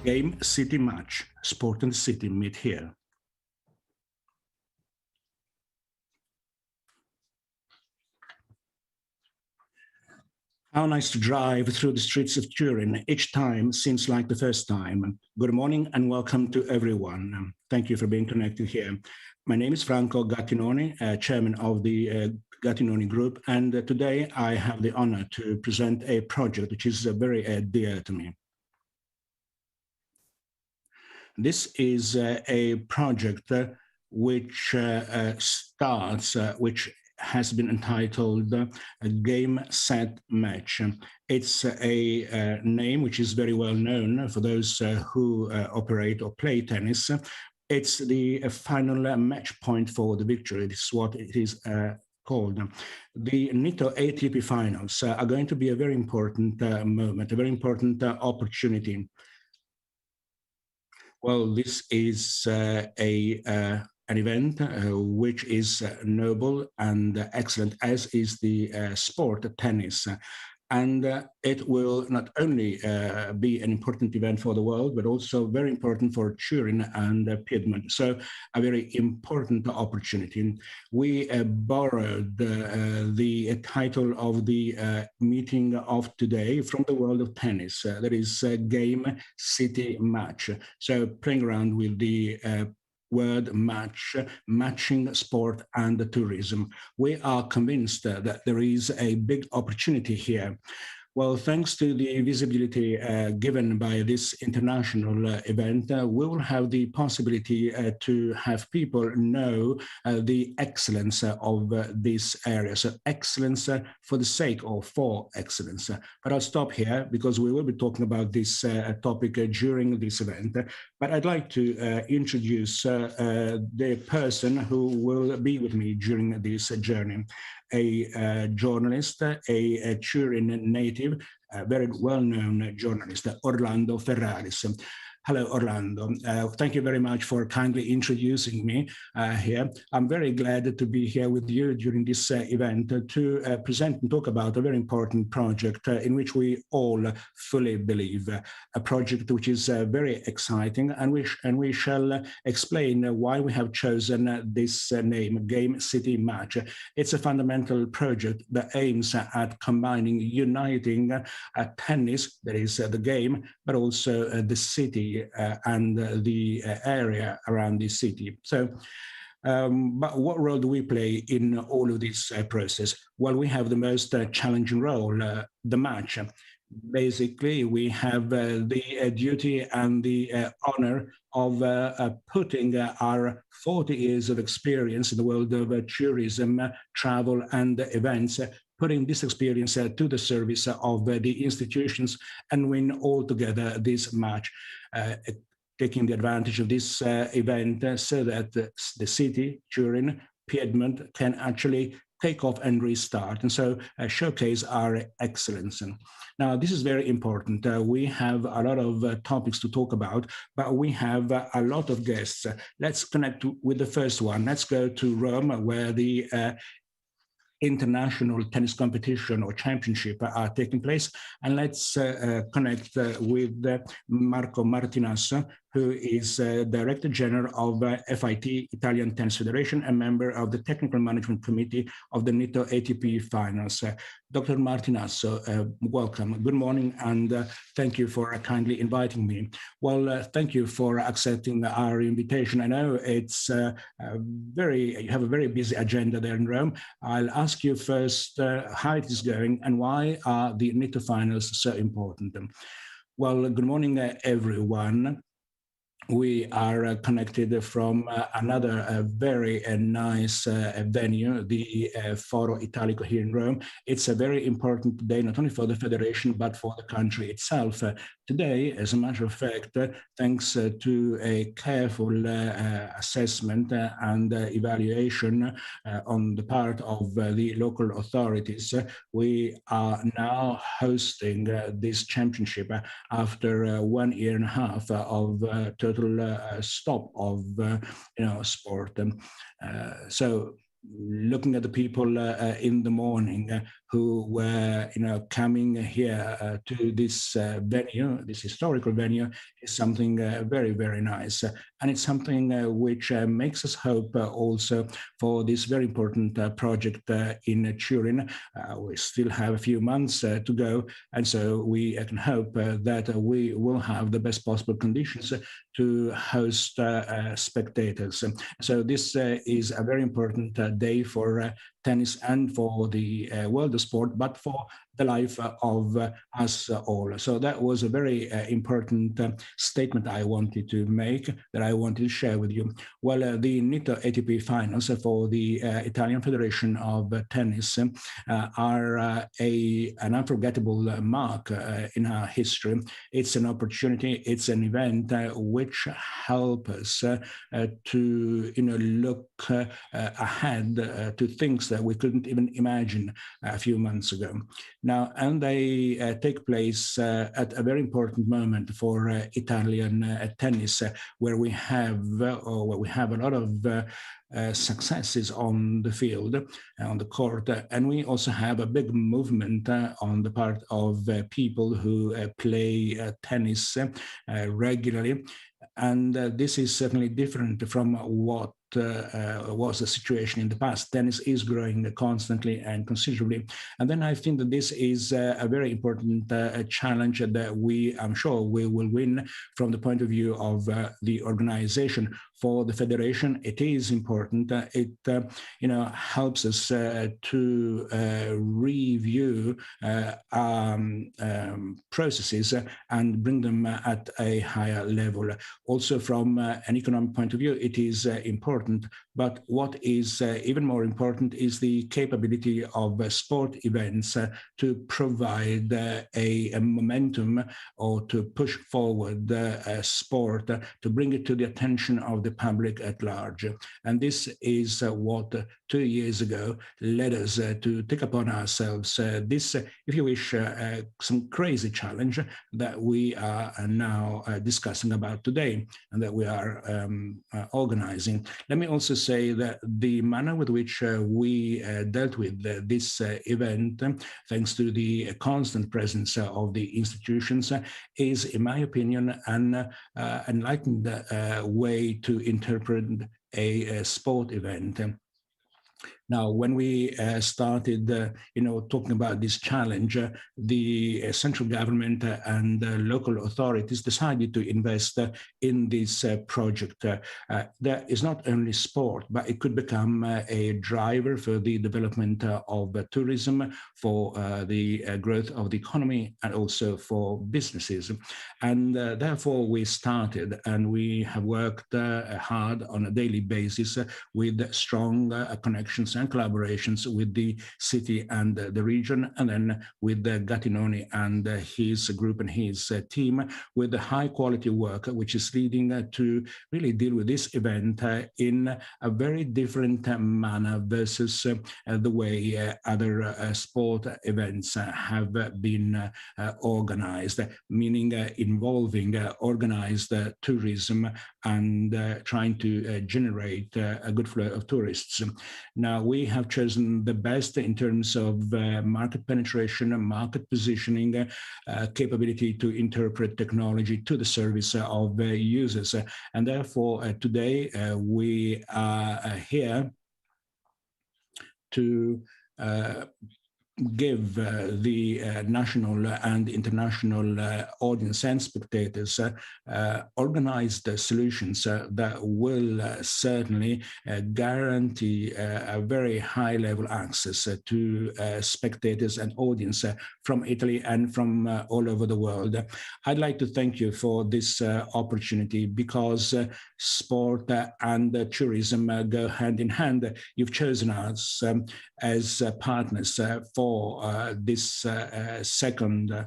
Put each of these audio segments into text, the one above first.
Game City Match, Sport and City meet here. How nice to drive through the streets of Turin. Each time seems like the first time. Good morning and welcome to everyone. Thank you for being connected here. My name is Franco Gattinoni, chairman of the Gattinoni Group, and today I have the honor to present a project which is very dear to me. This is a project which has been entitled Game Set Match. It's a name which is very well known for those who operate or play tennis. It's the final match point for the victory. This is what it is called. The Nitto ATP Finals are going to be a very important moment, a very important opportunity. Well, this is an event which is noble and excellent, as is the sport tennis. And it will not only be an important event for the world, but also very important for Turin and Piedmont. So a very important opportunity. We borrowed the title of the meeting of today from the world of tennis. That is Game City Match. So playing around with the word match, matching sport and tourism. We are convinced that there is a big opportunity here. Well, thanks to the visibility given by this international event, we will have the possibility to have people know the excellence of this area. So excellence for the sake or for excellence. But I'll stop here because we will be talking about this topic during this event. But I'd like to introduce the person who will be with me during this journey. A journalist, a Turin native, a very well-known journalist, Orlando Ferraris. Hello, Orlando. Thank you very much for kindly introducing me here. I'm very glad to be here with you during this event to present and talk about a very important project in which we all fully believe. A project which is very exciting, and we shall explain why we have chosen this name, Game City Match. It's a fundamental project that aims at combining, uniting tennis, that is the game, but also the city and the area around the city. So, but what role do we play in all of this process? Well, we have the most challenging role, the match. Basically, we have the duty and the honor of putting our 40 years of experience in the world of tourism, travel, and events, putting this experience to the service of the institutions and win altogether this match, taking the advantage of this event so that the city, Turin, Piedmont can actually take off and restart, and so showcase our excellence. Now, this is very important. We have a lot of topics to talk about, but we have a lot of guests. Let's connect with the first one. Let's go to Rome, where the international tennis competition or championship are taking place. And let's connect with Marco Martinasso, who is Director General of FIT, Italian Tennis Federation, and member of the Technical Management Committee of the Nitto ATP Finals. Dr. Martinasso, welcome. Good morning, and thank you for kindly inviting me. Well, thank you for accepting our invitation. I know it's you have a very busy agenda there in Rome. I'll ask you first how it is going and why are the Nitto Finals so important? Well, good morning, everyone. We are connected from another very nice venue, the Foro Italico here in Rome. It's a very important day, not only for the federation, but for the country itself. Today, as a matter of fact, thanks to a careful assessment and evaluation on the part of the local authorities, we are now hosting this championship after 1 year and a half of total stop of sport. So looking at the people in the morning, who were, coming here to this venue, this historical venue, is something very, very nice. And it's something which makes us hope also for this very important project in Turin. We still have a few months to go, and so we can hope that we will have the best possible conditions to host spectators. So this is a very important day for tennis and for the world of sport, but for the life of us all. So that was a very important statement I wanted to make, that I wanted to share with you. Well, the Nitto ATP Finals for the Italian Federation of Tennis are an unforgettable mark in our history. It's an opportunity, it's an event which helps us to look ahead to things that we couldn't even imagine a few months ago. Now, and they take place at a very important moment for Italian tennis, where we have a lot of successes on the field, on the court, and we also have a big movement on the part of people who play tennis regularly. And this is certainly different from what was the situation in the past. Tennis is growing constantly and considerably. And then I think that this is a very important challenge that I'm sure we will win from the point of view of the organization. For the federation, it is important. It helps us to review processes and bring them at a higher level. Also, from an economic point of view, it is important. But what is even more important is the capability of sport events to provide a momentum, or to push forward sport, to bring it to the attention of the public at large. And this is what 2 years ago led us to take upon ourselves this, if you wish, some crazy challenge that we are now discussing about today, and that we are organizing. Let me also say that the manner with which we dealt with this event, thanks to the constant presence of the institutions, is, in my opinion, an enlightened way to interpret a sport event. Now, when we started, talking about this challenge, the central government and local authorities decided to invest in this project. That is not only sport, but it could become a driver for the development of tourism, for the growth of the economy, and also for businesses. And therefore, we started, and we have worked hard on a daily basis with strong connections and collaborations with the city and the region, and then with Gattinoni and his group and his team, with the high quality work, which is leading to really deal with this event in a very different manner versus the way other sport events have been organized, meaning involving organized tourism and trying to generate a good flow of tourists. Now, we have chosen the best in terms of market penetration, market positioning, capability to interpret technology to the service of users. And therefore, today we are here to give the national and international audience and spectators organized solutions that will certainly guarantee a very high level access to spectators and audience from Italy and from all over the world. I'd like to thank you for this opportunity, because sport and tourism go hand in hand. You've chosen us as partners for this second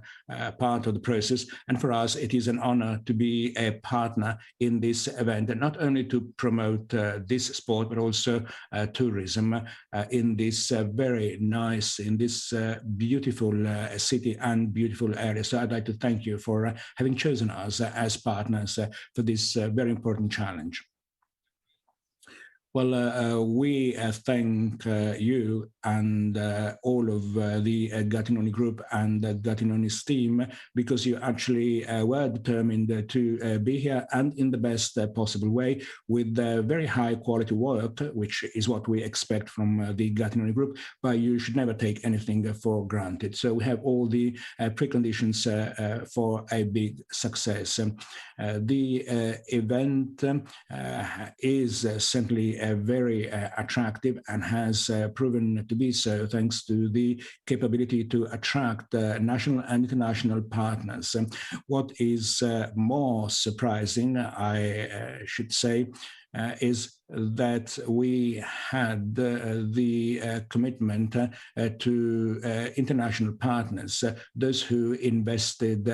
part of the process. And for us, it is an honor to be a partner in this event, and not only to promote this sport, but also tourism in this very nice, in this beautiful city and beautiful area. So I'd like to thank you for having chosen us as partners for this very important challenge. Well, we thank you and all of the Gattinoni Group and Gattinoni's team, because you actually were determined to be here, and in the best possible way, with very high quality work, which is what we expect from the Gattinoni Group, but you should never take anything for granted. So we have all the preconditions for a big success. The event is simply very attractive, and has proven to be so thanks to the capability to attract national and international partners. What is more surprising, I should say, is that we had the commitment to international partners, those who invested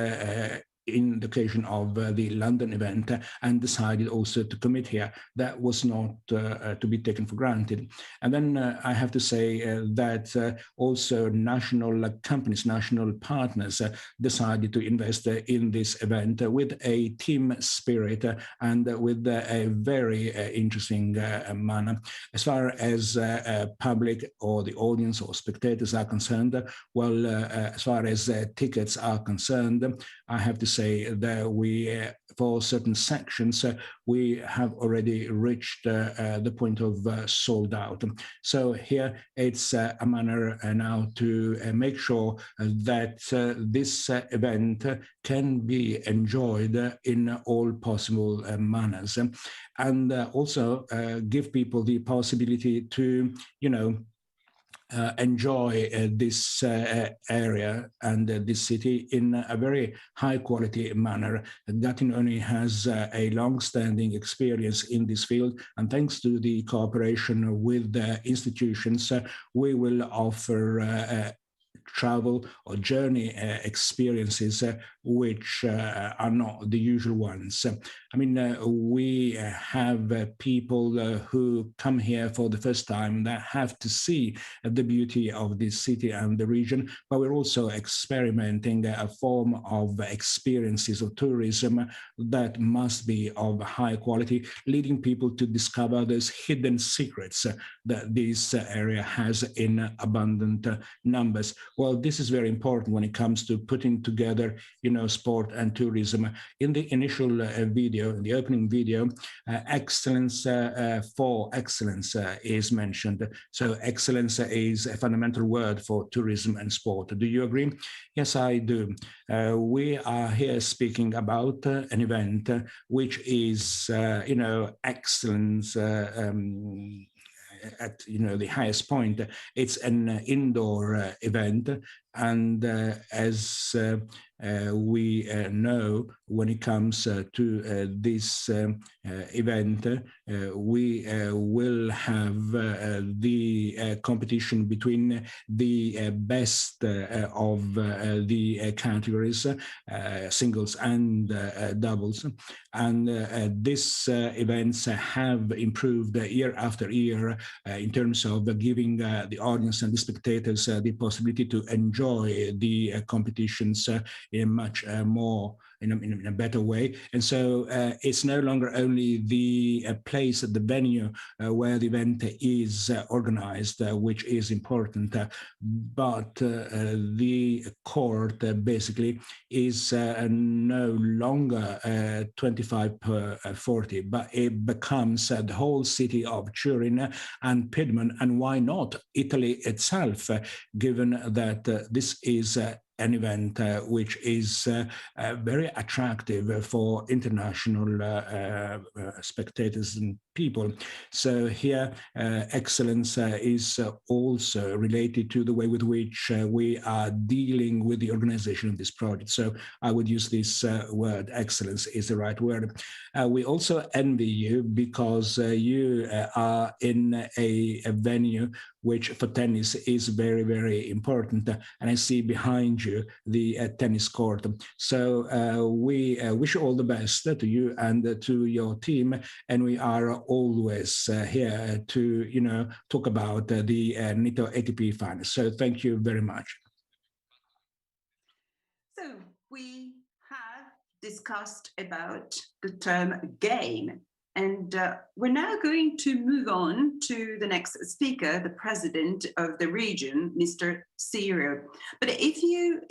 in the occasion of the London event, and decided also to commit here. That was not to be taken for granted. And then I have to say that also national companies, national partners decided to invest in this event with a team spirit and with a very interesting manner. As far as public or the audience or spectators are concerned, well, as far as tickets are concerned, I have to say that we, for certain sections, we have already reached the point of sold out. So here it's a manner now to make sure that this event can be enjoyed in all possible manners, and also give people the possibility to, enjoy this area and this city in a very high quality manner. Gattinoni has a long-standing experience in this field, and thanks to the cooperation with the institutions, we will offer travel or journey experiences which are not the usual ones. I mean, we have people who come here for the first time that have to see the beauty of this city and the region, but we're also experimenting a form of experiences of tourism that must be of high quality, leading people to discover those hidden secrets that this area has in abundant numbers. Well, this is very important when it comes to putting together, sport and tourism. In the initial video, in the opening video, excellence for excellence is mentioned. So excellence is a fundamental word for tourism and sport. Do you agree? Yes, I do. We are here speaking about an event which is, excellence at the highest point. It's an indoor event, and as we know, when it comes to this event, we will have the competition between the best of the categories, singles and doubles. And these events have improved year after year in terms of giving the audience and the spectators the possibility to enjoy the competitions in much more in a better way. And so it's no longer only the place, the venue where the event is organized, which is important, but the court basically is no longer 25 per 40, but it becomes the whole city of Turin and Piedmont, and why not Italy itself, given that this is an event which is very attractive for international spectators and people. So here, excellence is also related to the way with which we are dealing with the organization of this project. So I would use this word, excellence is the right word. We also envy you because you are in a venue which for tennis is very, very important. And I see behind you the tennis court. So we wish you all the best to you and to your team. And we are always here to, talk about the Nitto ATP Finals. So thank you very much. So we have discussed about the term game And we're now going to move on to the next speaker, the president of the region, Mr. Cirio. But if you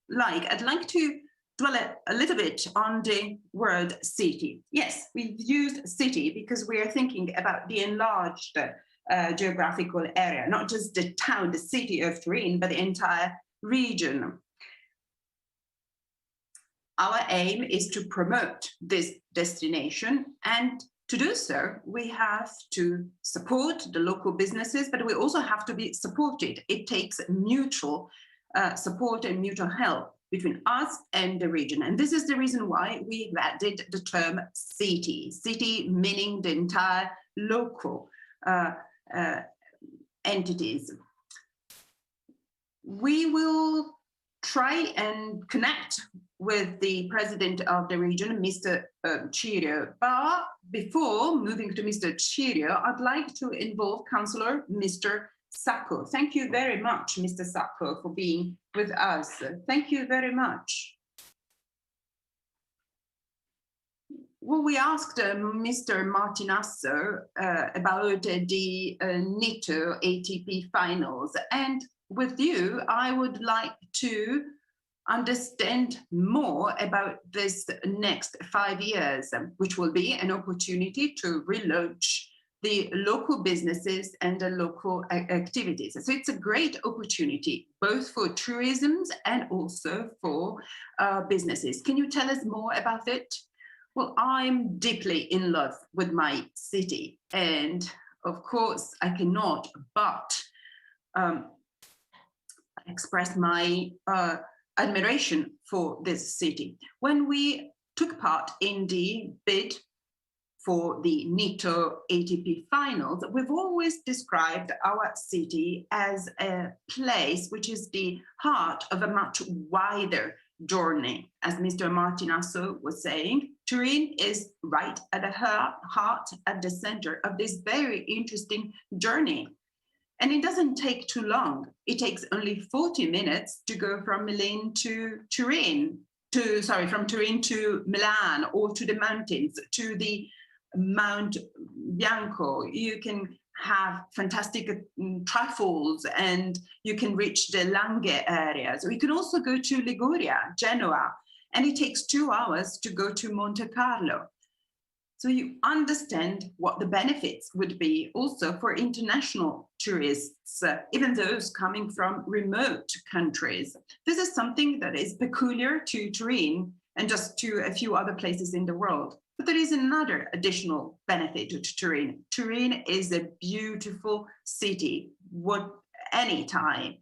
like, I'd like to dwell a little bit on the word city. Yes, we've used city because we are thinking about the enlarged geographical area, not just the town, the city of Turin, but the entire region. Our aim is to promote this destination, and to do so, we have to support the local businesses, but we also have to be supported. It takes mutual support and mutual help between us and the region. And this is the reason why we've added the term city. City meaning the entire local entities. We will try and connect with the president of the region, Mr. Cirio. But before moving to Mr. Cirio, I'd like to involve Councilor Mr. Sacco. Thank you very much, Mr. Sacco, for being with us. Thank you very much. Well, we asked Mr. Martinasso about the Nitto ATP Finals, and with you, I would like to understand more about this next 5 years, which will be an opportunity to relaunch the local businesses and the local activities. So it's a great opportunity, both for tourism and also for businesses. Can you tell us more about it? Well, I'm deeply in love with my city. And of course, I cannot but express my admiration for this city. When we took part in the bid for the Nitto ATP Finals, we've always described our city as a place which is the heart of a much wider journey. As Mr. Martinasso was saying, Turin is right at the heart, at the center of this very interesting journey. And it doesn't take too long. It takes only 40 minutes to go from Milan to Turin, from Turin to Milan, or to the mountains, to the Mount Bianco. You can have fantastic truffles, and you can reach the Langhe areas. Or you can also go to Liguria, Genoa, and it takes 2 hours to go to Monte Carlo. So you understand what the benefits would be also for international tourists, even those coming from remote countries. This is something that is peculiar to Turin and just to a few other places in the world. But there is another additional benefit to Turin. Turin is a beautiful city. Anytime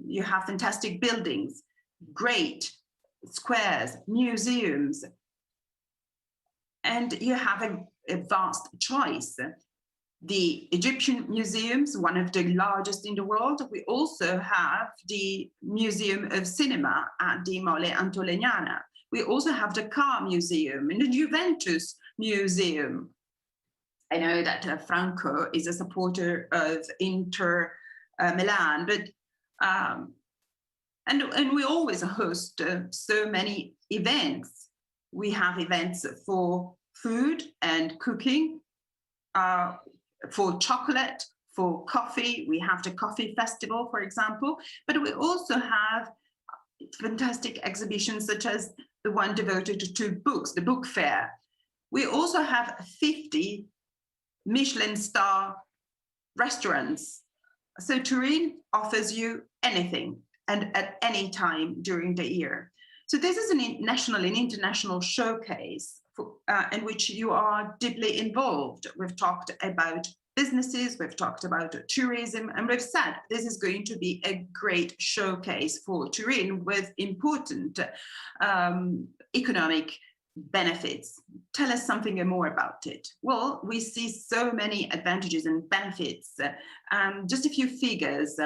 you have fantastic buildings, great squares, museums, and you have a vast choice. The Egyptian museums, one of the largest in the world. We also have the Museum of Cinema at the Mole Antolegnana. We also have the Car Museum and the Juventus Museum. I know that Franco is a supporter of Inter Milan, but and we always host so many events. We have events for food and cooking, for chocolate, for coffee. We have the coffee festival, for example, but we also have fantastic exhibitions such as the one devoted to books, the book fair. We also have 50 Michelin star restaurants. So Turin offers you anything and at any time during the year. So this is a national and international showcase in which you are deeply involved. We've talked about businesses, we've talked about tourism, and we've said this is going to be a great showcase for Turin with important economic benefits. Tell us something more about it. Well, we see so many advantages and benefits. Just a few figures.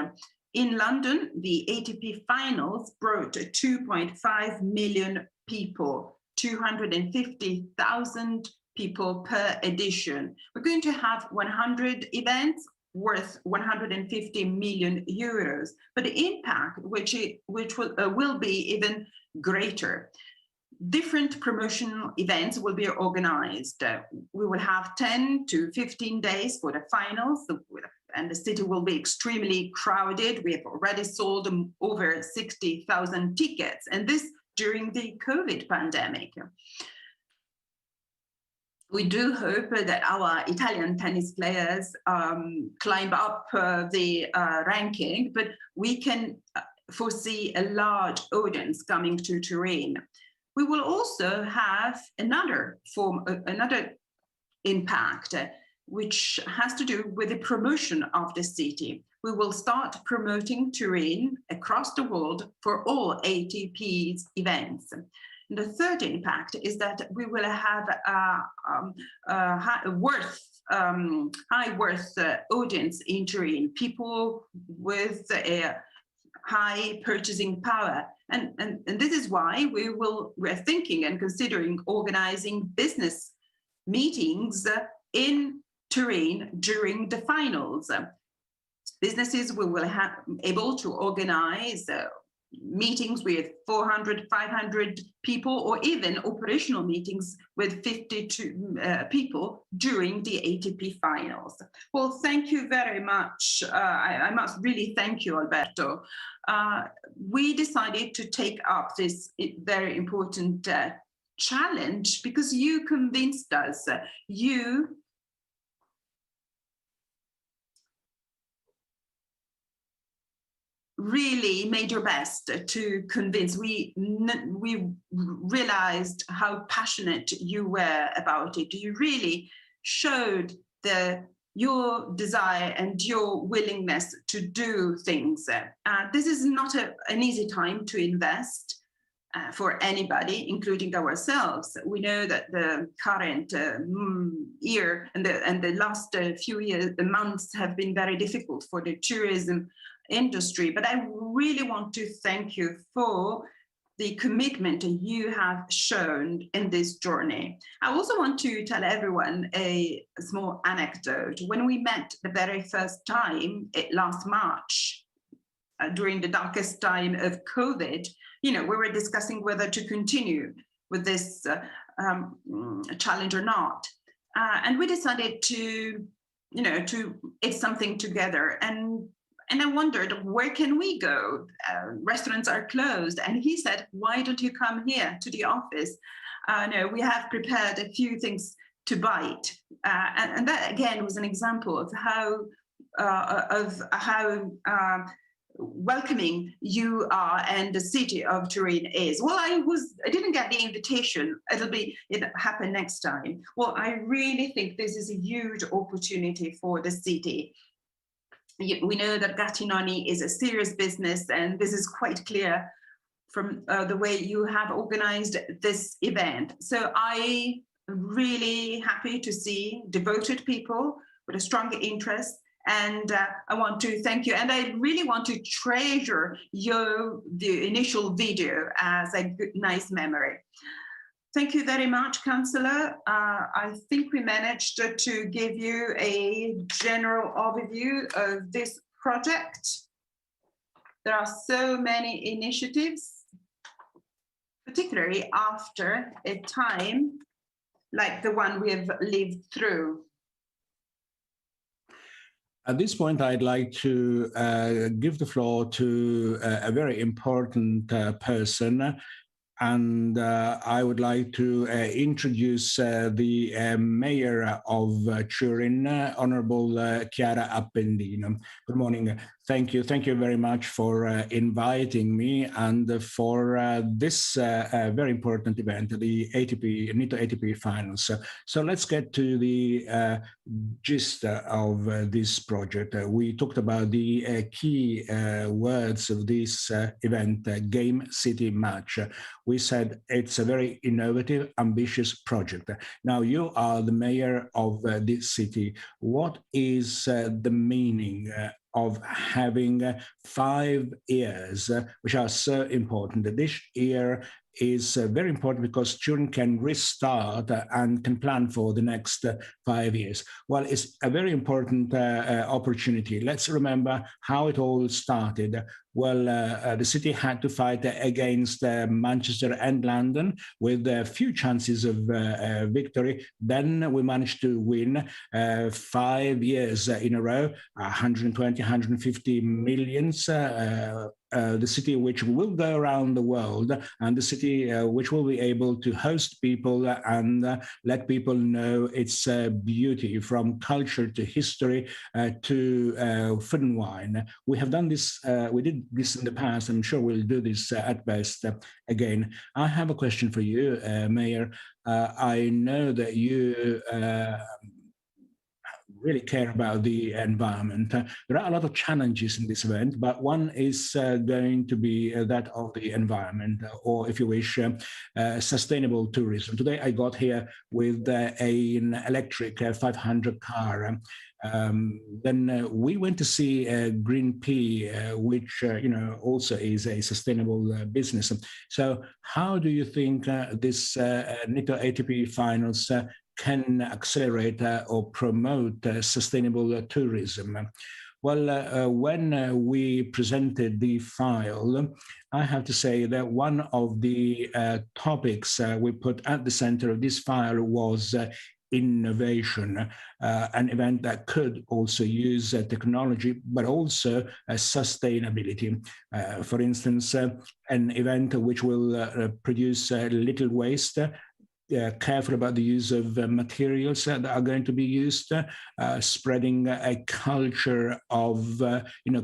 In London, the ATP Finals brought 2.5 million people, 250,000 people per edition. We're going to have 100 events worth 150 million euros, but the impact, which will be even greater. different promotional events will be organized. We will have 10 to 15 days for the finals, and the city will be extremely crowded. We have already sold over 60,000 tickets, and this during the COVID pandemic. We do hope that our Italian tennis players climb up the ranking, but we can foresee a large audience coming to Turin. We will also have another impact, which has to do with the promotion of the city. We will start promoting Turin across the world for all ATP's events. And the third impact is that we will have a high worth audience in Turin, people with a high purchasing power. And this is why we're thinking and considering organizing business meetings in Turin during the finals. Businesses will have able to organize meetings with 400, 500 people, or even operational meetings with 52 people during the ATP finals. Well, thank you very much. I must really thank you, Alberto. We decided to take up this very important challenge because you convinced us. You really made your best to convince. We realized how passionate you were about it. You really showed your desire and your willingness to do things. This is not an easy time to invest for anybody, including ourselves. We know that the current year and the last few years, the months have been very difficult for the tourism industry, but I really want to thank you for the commitment you have shown in this journey. I also want to tell everyone a small anecdote. When we met the very first time last March, during the darkest time of COVID, we were discussing whether to continue with this challenge or not. And we decided to eat something together. And I wondered, where can we go? Restaurants are closed. And he said, why don't you come here to the office? No, we have prepared a few things to bite. And that, again, was an example of how welcoming you are and the city of Turin is. Well, I didn't get the invitation. It'll happen next time. Well, I really think this is a huge opportunity for the city. We know that Gattinoni is a serious business, and this is quite clear from the way you have organized this event. So I'm really happy to see devoted people with a strong interest, and I want to thank you. And I really want to treasure the initial video as a nice memory. Thank you very much, Councilor. I think we managed to give you a general overview of this project. There are so many initiatives, particularly after a time like the one we have lived through. At this point, I'd like to give the floor to a very important person. And I would like to introduce the Mayor of Turin, Honorable Chiara Appendino. Good morning. Thank you. Thank you very much for inviting me and for this very important event, the Nitto ATP Finals. So let's get to the gist of this project. We talked about the key words of this event, Game, City, Match. We said it's a very innovative, ambitious project. Now, you are the mayor of this city. What is the meaning of having 5 years, which are so important? This year is very important because Turin can restart and can plan for the next 5 years. Well, it's a very important opportunity. Let's remember how it all started. well, the city had to fight against Manchester and London with few chances of victory. Then we managed to win 5 years in a row, 120, 150 millions. The city which will go around the world, and the city which will be able to host people and let people know its beauty, from culture to history to food and wine. We have done this, we did this in the past. I'm sure we'll do this at best again. I have a question for you, Mayor. I know that you really care about the environment. There are a lot of challenges in this event, but one is going to be that of the environment, or if you wish, sustainable tourism. Today I got here with an electric 500 car. Then we went to see Green Pea, which also is a sustainable business. So how do you think this Nitto ATP Finals can accelerate or promote sustainable tourism? Well, when we presented the file, I have to say that one of the topics we put at the center of this file was innovation, an event that could also use technology, but also sustainability. For instance, an event which will produce little waste, careful about the use of materials that are going to be used, spreading a culture of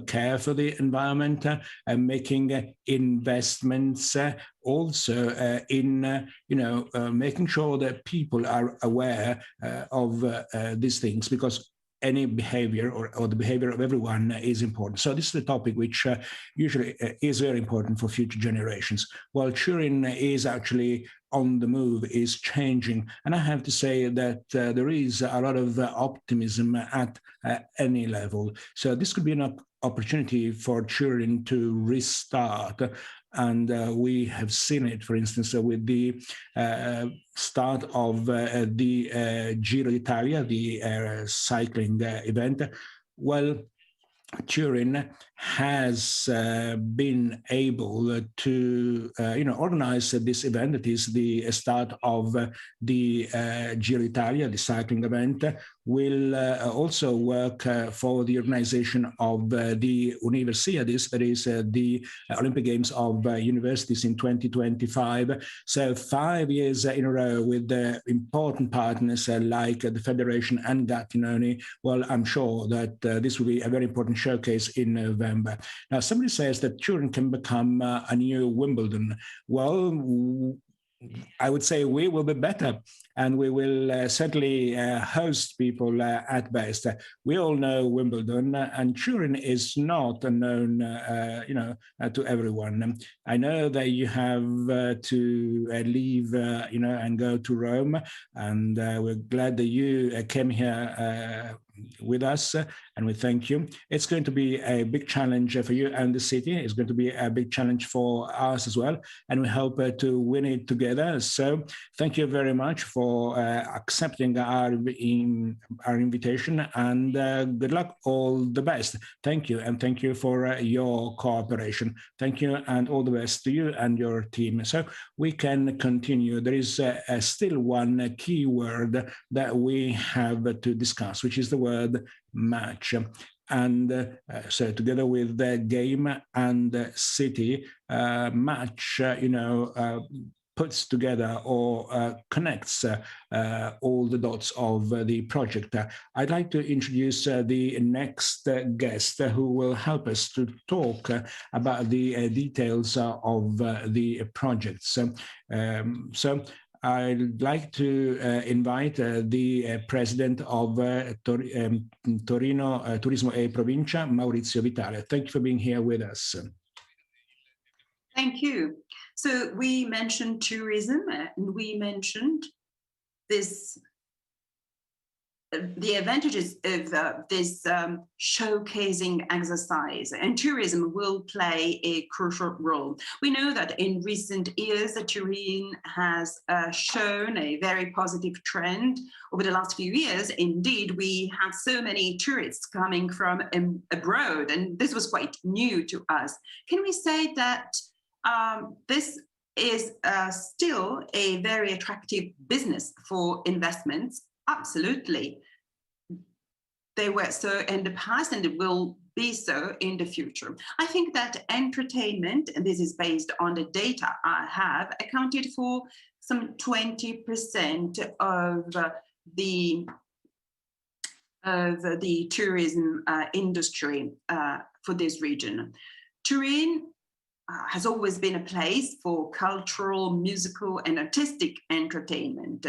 care for the environment, and making investments also in making sure that people are aware of these things, because any behavior or the behavior of everyone is important. So this is the topic which usually is very important for future generations. Well, Turin is actually on the move, is changing. And I have to say that there is a lot of optimism at any level. So this could be an opportunity for Turin to restart. And we have seen it, for instance, with the start of the Giro d'Italia, the cycling event. Well, Turin has been able to organize this event. That is the start of the Giro d'Italia, the cycling event. Will also work for the organization of the Universiades, that is the Olympic Games of universities in 2025. So 5 years in a row with important partners like the Federation and Gattinoni. Well, I'm sure that this will be a very important showcase in November. Now, somebody says that Turin can become a new Wimbledon. Well, I would say we will be better, and we will certainly host people at best. We all know Wimbledon, and Turin is not known, to everyone. I know that you have to leave, and go to Rome, and we're glad that you came here with us, and we thank you. It's going to be a big challenge for you and the city. It's going to be a big challenge for us as well, and we hope to win it together. So thank you very much for accepting our invitation, and good luck, all the best. Thank you, and thank you for your cooperation. Thank you, and all the best to you and your team. So we can continue. There is still one key word that we have to discuss, which is the word match. And so together with the game and city, match, puts together or connects all the dots of the project. I'd like to introduce the next guest who will help us to talk about the details of the project. So I'd like to invite the president of Torino Turismo e Provincia, Maurizio Vitale. Thank you for being here with us. Thank you. So we mentioned tourism, and we mentioned this the advantages of this showcasing exercise, and tourism will play a crucial role. We know that in recent years, Turin has shown a very positive trend. Over the last few years, indeed, we had so many tourists coming from abroad, and this was quite new to us. Can we say that this is still a very attractive business for investments? Absolutely. They were so in the past, and it will be so in the future. I think that entertainment, and this is based on the data I have, accounted for some 20% of the tourism industry for this region. Turin has always been a place for cultural, musical, and artistic entertainment.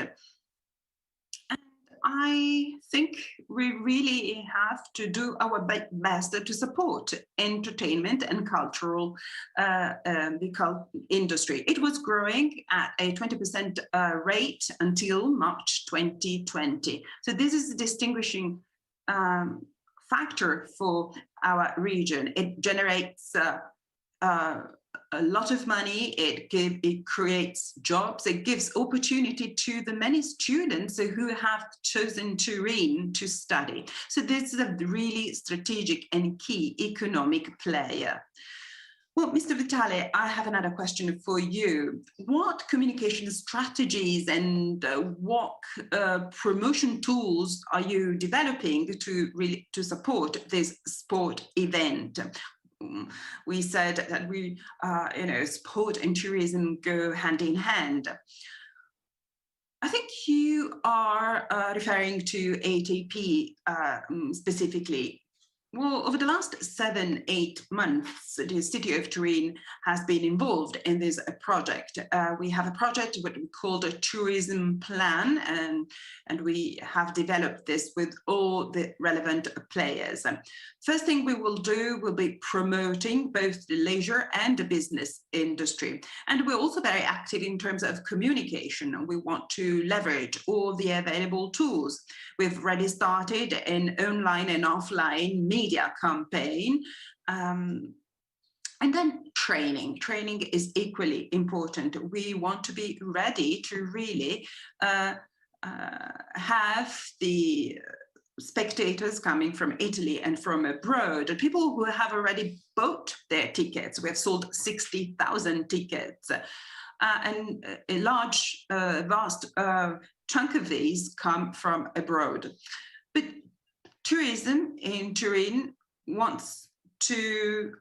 I think we really have to do our best to support entertainment and cultural industry. It was growing at a 20% rate until March 2020. So this is a distinguishing factor for our region. It generates a lot of money, it creates jobs, it gives opportunity to the many students who have chosen Turin to study. So this is a really strategic and key economic player. Well, Mr. Vitale, I have another question for you. What communication strategies and what promotion tools are you developing to support this sport event? We said that we, sport and tourism go hand in hand. I think you are referring to ATP specifically. Well, over the last 7-8 months, the city of Turin has been involved in this project. We have a project what we call a tourism plan, and we have developed this with all the relevant players. First thing we will do will be promoting both the leisure and the business industry. And we're also very active in terms of communication. We want to leverage all the available tools. We've already started an online and offline media campaign. And then training. Training is equally important. We want to be ready to really have the spectators coming from Italy and from abroad, and people who have already bought their tickets. We have sold 60,000 tickets. And a large, vast chunk of these come from abroad. But tourism in Turin wants to,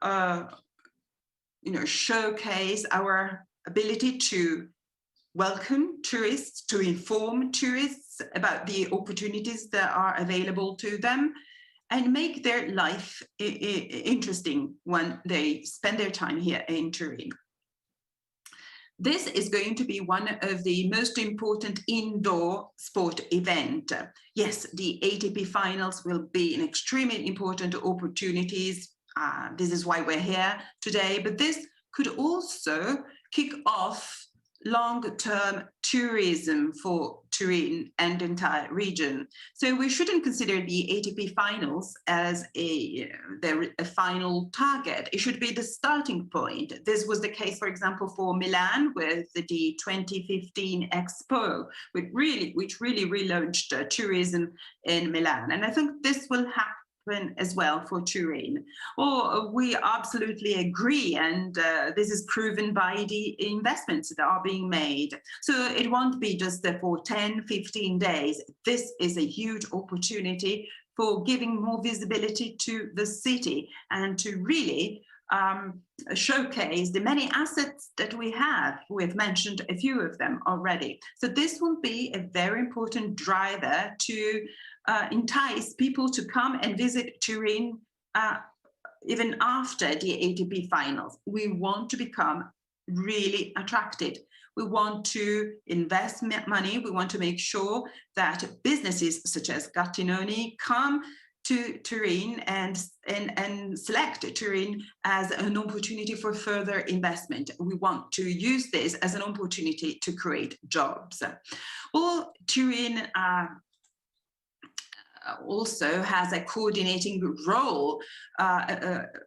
showcase our ability to welcome tourists, to inform tourists about the opportunities that are available to them, and make their life interesting when they spend their time here in Turin. This is going to be one of the most important indoor sport events. Yes, the ATP Finals will be an extremely important opportunities. This is why we're here today, but this could also kick off long-term tourism for Turin and the entire region. So we shouldn't consider the ATP Finals as a final target. It should be the starting point. This was the case, for example, for Milan with the 2015 Expo, which really relaunched tourism in Milan. And I think this will happen as well for Turin. We absolutely agree, and this is proven by the investments that are being made. So it won't be just for 10-15 days. This is a huge opportunity for giving more visibility to the city and to really showcase the many assets that we have. We've mentioned a few of them already. So this will be a very important driver to entice people to come and visit Turin even after the ATP Finals. We want to become really attracted. We want to invest money. We want to make sure that businesses such as Gattinoni come to Turin and select Turin as an opportunity for further investment. We want to use this as an opportunity to create jobs. Turin also has a coordinating role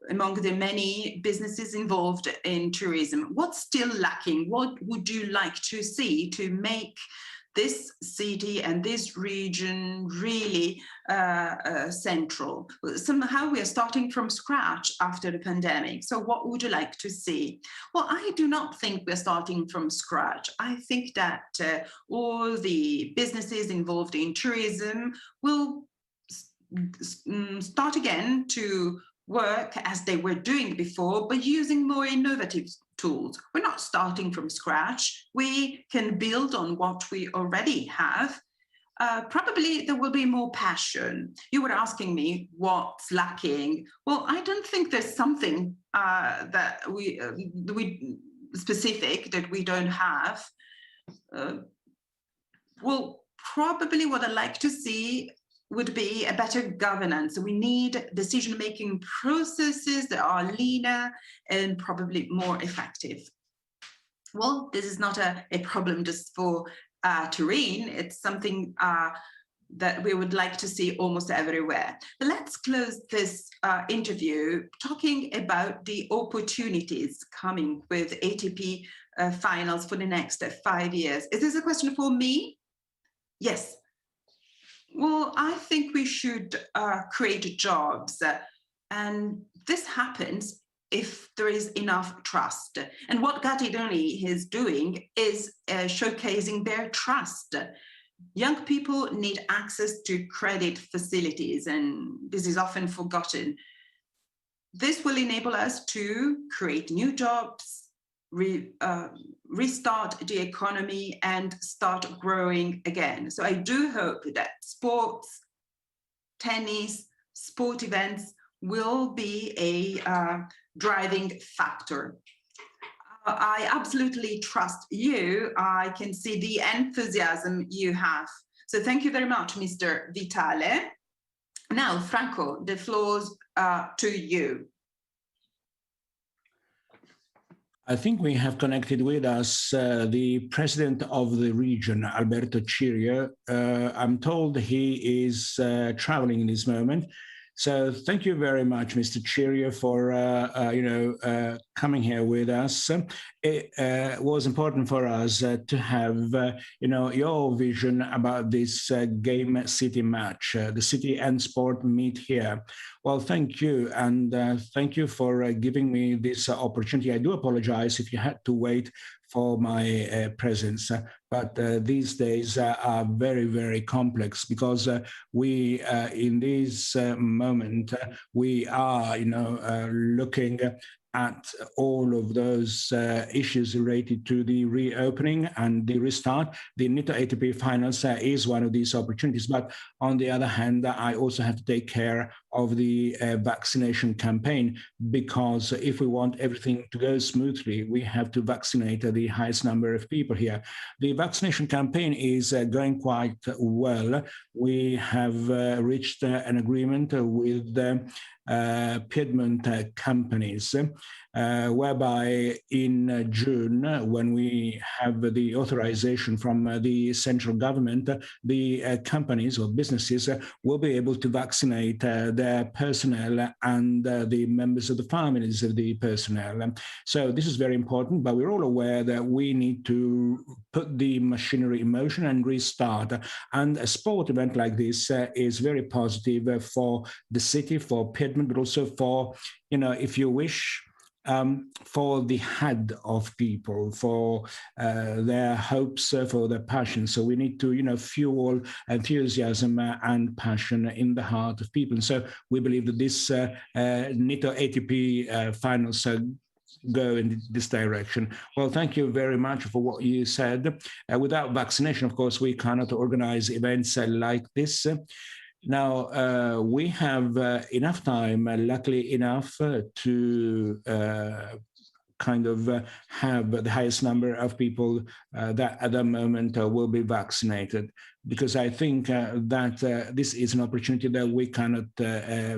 among the many businesses involved in tourism. What's still lacking? What would you like to see to make this city and this region really central? Somehow we are starting from scratch after the pandemic. So what would you like to see? Well, I do not think we're starting from scratch. I think that all the businesses involved in tourism will start again to work as they were doing before, but using more innovative tools. We're not starting from scratch. We can build on what we already have. Probably there will be more passion. You were asking me what's lacking. Well, I don't think there's something that we specific that we don't have. Well, probably what I'd like to see would be a better governance. We need decision-making processes that are leaner and probably more effective. Well, this is not a problem just for Turin. It's something that we would like to see almost everywhere. But let's close this interview talking about the opportunities coming with ATP finals for the next 5 years. Is this a question for me? Yes. Well, I think we should create jobs, and this happens if there is enough trust. And what Gattinoni is doing is showcasing their trust. Young people need access to credit facilities, and this is often forgotten. This will enable us to create new jobs, restart the economy and start growing again. So I do hope that sports, tennis, sport events will be a driving factor. I absolutely trust you. I can see the enthusiasm you have. So thank you very much, Mr. Vitale. Now, Franco, the floor's to you. I think we have connected with us the president of the region, Alberto Cirio. I'm told he is traveling in this moment. So thank you very much, Mr. Cirio, for coming here with us. It was important for us to have your vision about this Game City match. The city and sport meet here. Well, thank you, and thank you for giving me this opportunity. I do apologize if you had to wait for my presence, but these days are very, very complex because we, in this moment, we are, looking at all of those issues related to the reopening and the restart. The Nitto ATP Finals is one of these opportunities, but on the other hand, I also have to take care of the vaccination campaign, because if we want everything to go smoothly, we have to vaccinate the highest number of people here. The vaccination campaign is going quite well. We have reached an agreement with Piedmont companies, whereby in June, when we have the authorization from the central government, the companies or businesses will be able to vaccinate their personnel and the members of the families of the personnel. So this is very important, but we're all aware that we need to put the machinery in motion and restart. And a sport event like this is very positive for the city, for Piedmont, but also for, if you wish, for the head of people, for their hopes, for their passion. So we need to, fuel enthusiasm and passion in the heart of people. And so we believe that this Nitto ATP Finals go in this direction. Well, thank you very much for what you said. Without vaccination, of course, we cannot organize events like this. Now, we have enough time, luckily enough, to have the highest number of people that at the moment will be vaccinated, because I think that this is an opportunity that we cannot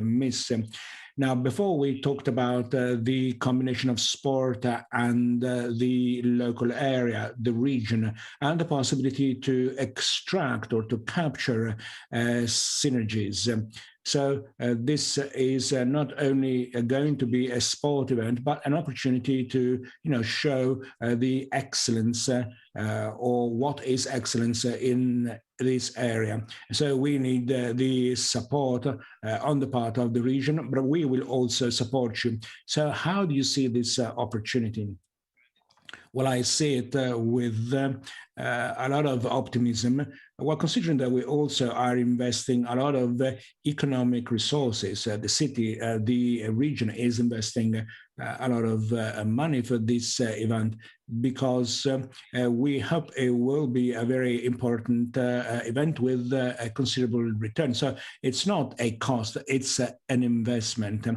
miss. Now, before we talked about the combination of sport and the local area, the region, and the possibility to extract or to capture synergies. So this is not only going to be a sport event, but an opportunity to, show the excellence or what is excellence in this area. So we need the support on the part of the region, but we will also support you. So how do you see this opportunity? Well, I see it with a lot of optimism. Well, considering that we also are investing a lot of economic resources, the city, the region is investing a lot of money for this event, because we hope it will be a very important event with a considerable return. So it's not a cost, it's an investment.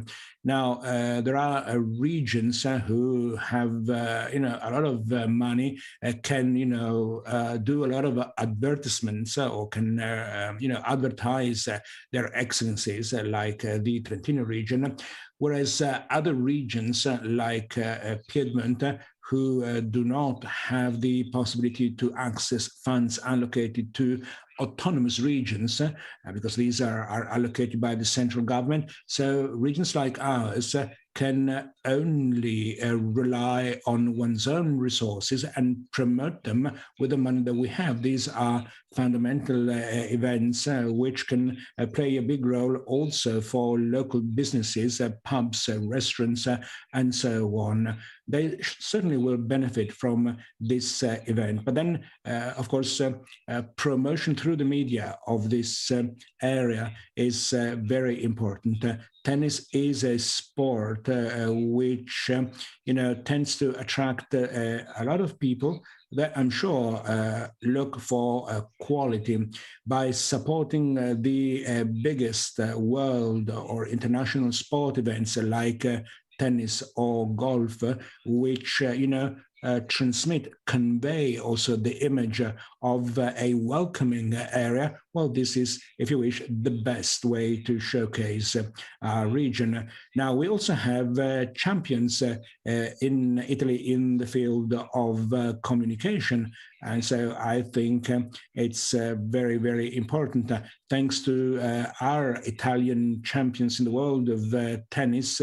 Now, there are regions who have, a lot of money, can, do a lot of advertisements or can, advertise their excellencies, like the Trentino region, whereas other regions like Piedmont, who do not have the possibility to access funds allocated to autonomous regions, because these are allocated by the central government. So regions like ours can only rely on one's own resources and promote them with the money that we have. These are fundamental events which can play a big role also for local businesses, pubs, restaurants, and so on. They certainly will benefit from this event. But then, of course, promotion through the media of this area is very important. Tennis is a sport which, tends to attract a lot of people that I'm sure look for quality. By supporting the biggest world or international sport events like tennis or golf, which, transmit, convey also the image of a welcoming area. Well, this is, if you wish, the best way to showcase our region. Now, we also have champions in Italy in the field of communication. And so I think it's very, very important. Thanks to our Italian champions in the world of tennis,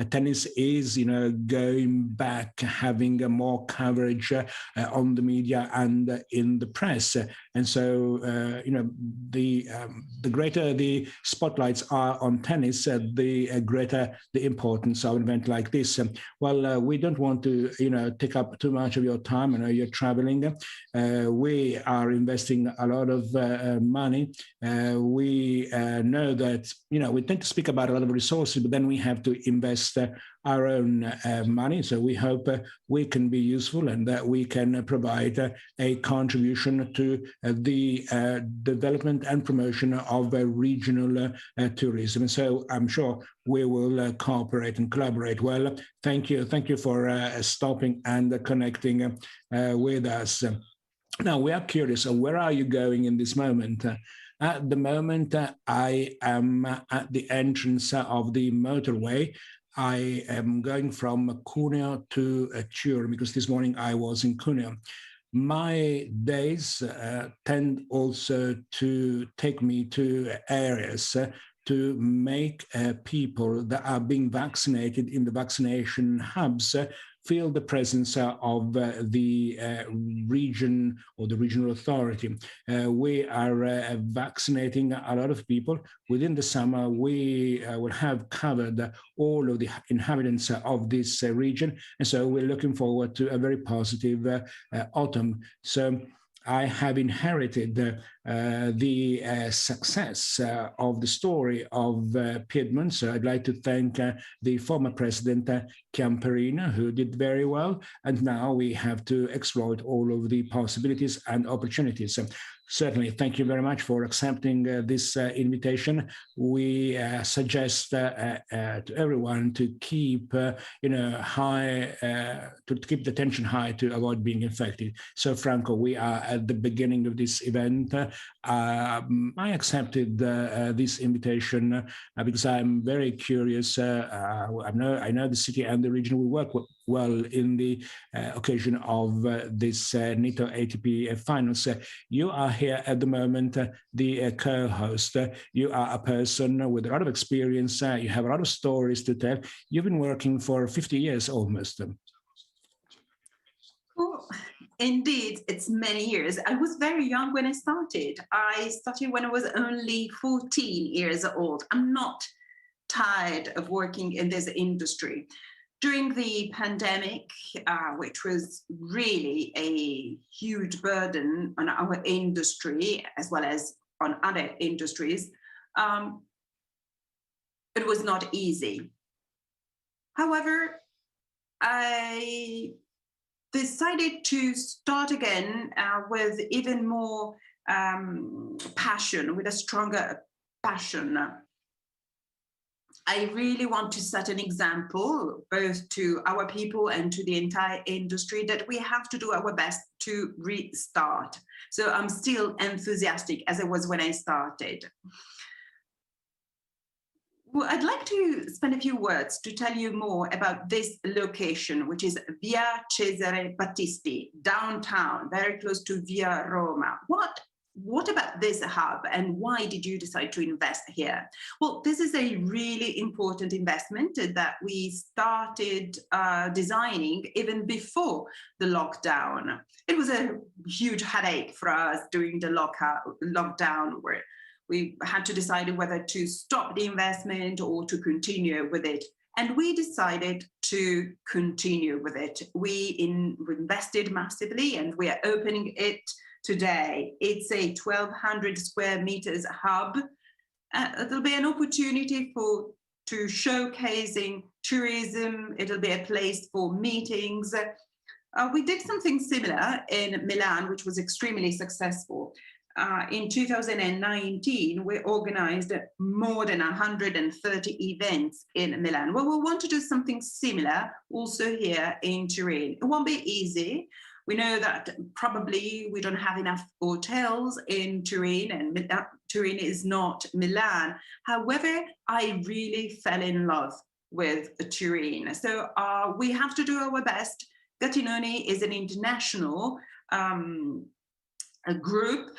tennis is, going back, having more coverage on the media and in the press. And so, the greater the spotlights are on tennis, the greater the importance of an event like this. Well, we don't want to, take up too much of your time. I know you're traveling. We are investing a lot of money. We know that, we tend to speak about a lot of resources, but then we have to invest our own money. So we hope we can be useful and that we can provide a contribution to the development and promotion of regional tourism. And so I'm sure we will cooperate and collaborate well. Thank you. Thank you for stopping and connecting with us. Now, we are curious, where are you going in this moment? At the moment, I am at the entrance of the motorway. I am going from Cuneo to Cirio, because this morning I was in Cuneo. My days tend also to take me to areas to make people that are being vaccinated in the vaccination hubs feel the presence of the region or the regional authority. We are vaccinating a lot of people. Within the summer, we will have covered all of the inhabitants of this region. And so we're looking forward to a very positive autumn. So I have inherited the success of the story of Piedmont. So I'd like to thank the former president, Chiamparino, who did very well. And now we have to exploit all of the possibilities and opportunities. Certainly. Thank you very much for accepting this invitation. We suggest to everyone to keep, high, to keep the tension high to avoid being infected. So, Franco, we are at the beginning of this event. I accepted this invitation because I'm very curious. I know the city and the region will work well in the occasion of this Nitto ATP Finals. You are here at the moment, the co-host. You are a person with a lot of experience. You have a lot of stories to tell. You've been working for 50 years almost. Well, indeed, it's many years. I was very young when I started. I started when I was only 14 years old. I'm not tired of working in this industry. During the pandemic, which was really a huge burden on our industry, as well as on other industries, it was not easy. However, I decided to start again with even more passion, with a stronger passion. I really want to set an example, both to our people and to the entire industry, that we have to do our best to restart. So I'm still enthusiastic as I was when I started. Well, I'd like to spend a few words to tell you more about this location, which is Via Cesare Battisti, downtown, very close to Via Roma. What about this hub, and why did you decide to invest here? Well, this is a really important investment that we started designing even before the lockdown. It was a huge headache for us during the lockdown, where we had to decide whether to stop the investment or to continue with it. And we decided to continue with it. We invested massively, and we are opening it today. It's a 1,200 square meters hub. It'll be an opportunity to showcasing tourism. It'll be a place for meetings. We did something similar in Milan, which was extremely successful. In 2019, we organized more than 130 events in Milan. Well, we want to do something similar also here in Turin. It won't be easy. We know that probably we don't have enough hotels in Turin, and Turin is not Milan. However, I really fell in love with Turin. So we have to do our best. Gattinoni is an international group,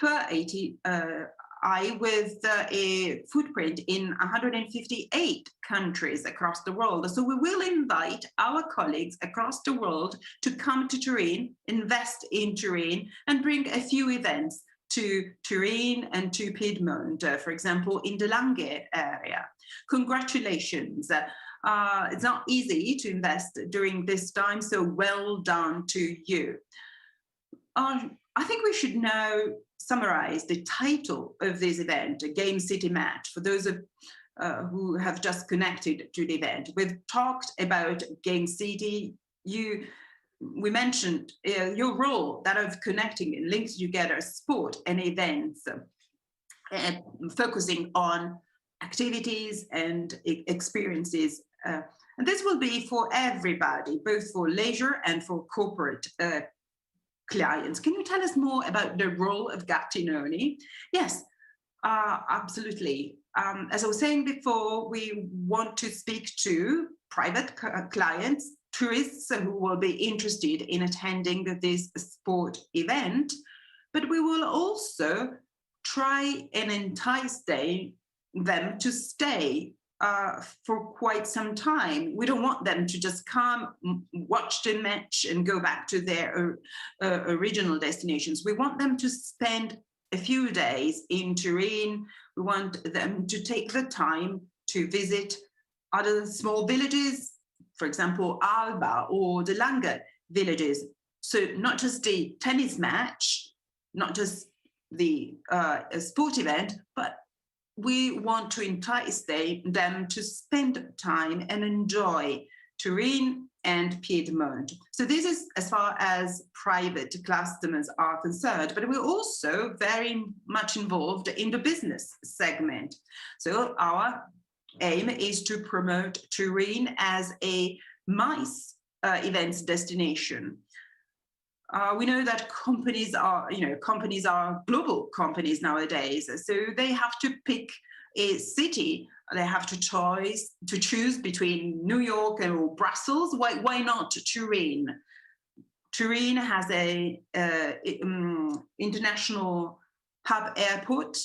with a footprint in 158 countries across the world. So we will invite our colleagues across the world to come to Turin, invest in Turin, and bring a few events to Turin and to Piedmont, for example, in the Langhe area. Congratulations. It's not easy to invest during this time, so well done to you. I think we should now summarize the title of this event, a Game City Match, for those who have just connected to the event. We've talked about Game City. We mentioned your role, that of connecting and linking together sport and events, focusing on activities and experiences. And this will be for everybody, both for leisure and for corporate clients. Can you tell us more about the role of Gattinoni? Yes, absolutely. As I was saying before, we want to speak to private clients, tourists who will be interested in attending this sport event, but we will also try and entice them to stay for quite some time. We don't want them to just come, watch the match and go back to their original destinations. We want them to spend a few days in Turin. We want them to take the time to visit other small villages, for example, Alba or the Langhe villages. So not just the tennis match, not just the sport event, but we want to entice them to spend time and enjoy Turin and Piedmont. So this is as far as private customers are concerned, but we're also very much involved in the business segment. So our aim is to promote Turin as a MICE events destination. We know that companies are global companies nowadays, so they have to pick a city. They have to choose between New York or Brussels. Why not Turin? Turin has a international hub airport.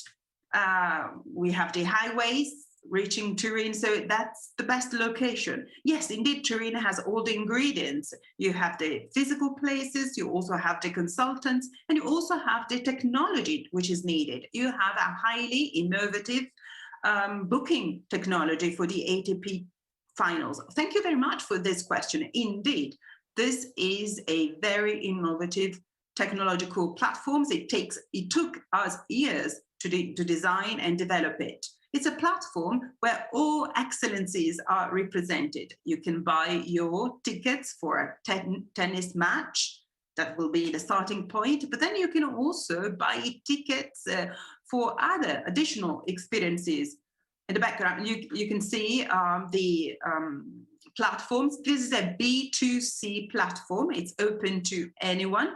We have the highways reaching Turin, so that's the best location. Yes, indeed, Turin has all the ingredients. You have the physical places, you also have the consultants, and you also have the technology which is needed. You have a highly innovative booking technology for the ATP finals. Thank you very much for this question. Indeed, this is a very innovative technological platform. It took us years to design and develop it. It's a platform where all excellencies are represented. You can buy your tickets for a tennis match. That will be the starting point. But then you can also buy tickets for other additional experiences. In the background, you can see the platforms. This is a B2C platform. It's open to anyone.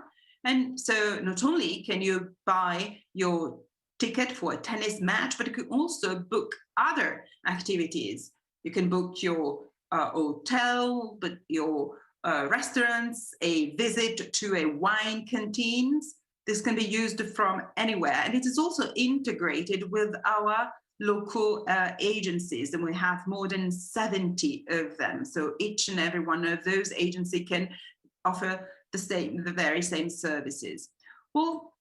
And so not only can you buy your ticket for a tennis match, but you can also book other activities. You can book your hotel, but your restaurants, a visit to a wine canteens. This can be used from anywhere. And it is also integrated with our local agencies, and we have more than 70 of them. So each and every one of those agencies can offer the very same services. Well,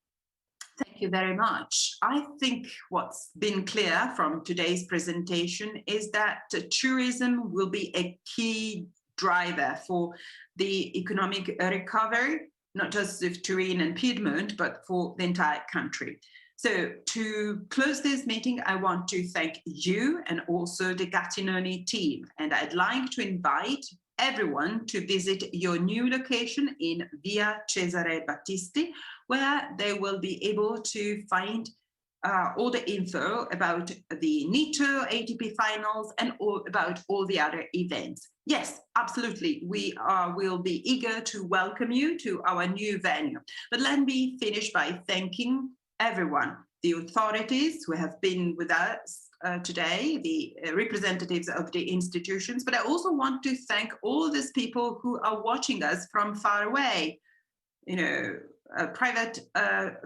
thank you very much. I think what's been clear from today's presentation is that tourism will be a key driver for the economic recovery, not just of Turin and Piedmont, but for the entire country. So to close this meeting, I want to thank you and also the Gattinoni team. And I'd like to invite everyone to visit your new location in Via Cesare Battisti, where they will be able to find all the info about the Nitto ATP Finals and about all the other events. Yes, absolutely. We will be eager to welcome you to our new venue. But let me finish by thanking everyone, the authorities who have been with us today, the representatives of the institutions, but I also want to thank all these people who are watching us from far away, private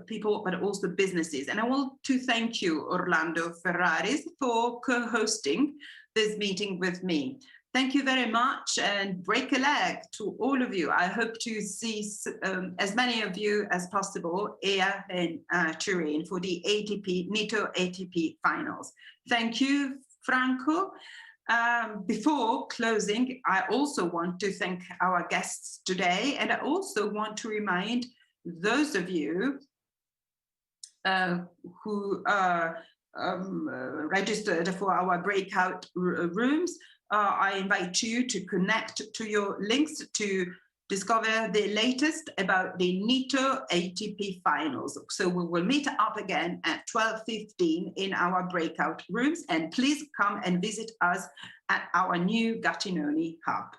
people, but also businesses. And I want to thank you, Orlando Ferraris, for co-hosting this meeting with me. Thank you very much, and break a leg to all of you. I hope to see as many of you as possible here in Turin for the Nitto ATP Finals. Thank you, Franco. Before closing, I also want to thank our guests today, and I also want to remind those of you who registered for our breakout rooms. I invite you to connect to your links to discover the latest about the Nitto ATP Finals. So we will meet up again at 12:15 in our breakout rooms, and please come and visit us at our new Gattinoni Hub.